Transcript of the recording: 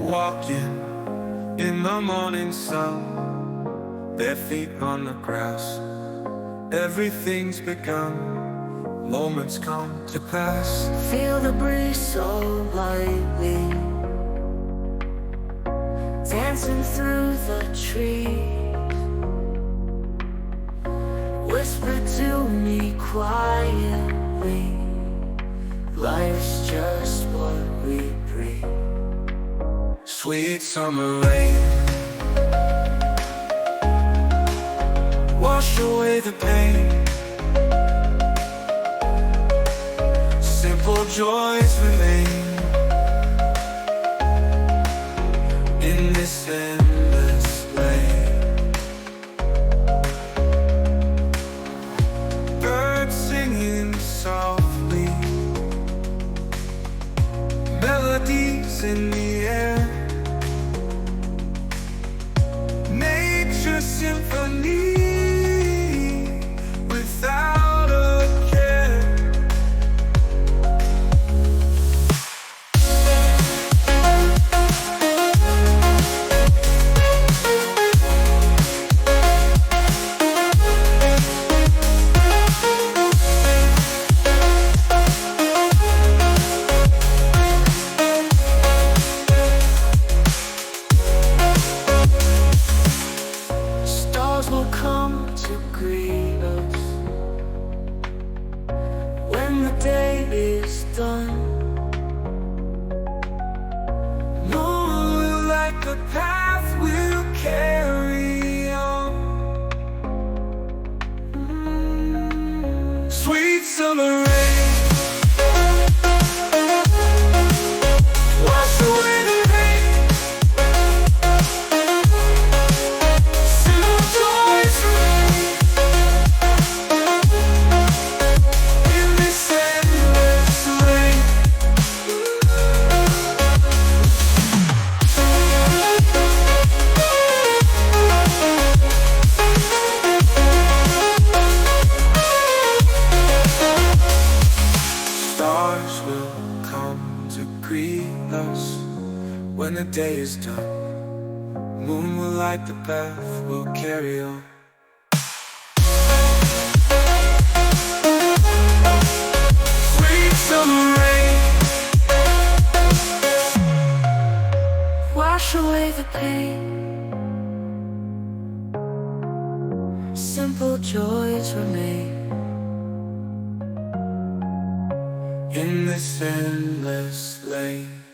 walking in the morning sun, their feet on the grass. Everything's begun, moments come to pass. Feel the breeze so lightly, dancing through the trees. Whisper to me quietly, life's just what we breathe. Sweet summer rain, wash away the pain. Simple joys remain in this endless lane. Birds singing softly, melodies in the air. Nature symphony without a care. Stars will come to greet us when the day is done. Moon will light the path we'll carry on. Sweet summer rain, wash away the pain. Simple joys remain in this endless lane. Stars will come to greet us when the day is done. Moon will light the path we'll carry on. Sweet summer rain, Wash away the pain. Simple joys remain in this endless lane.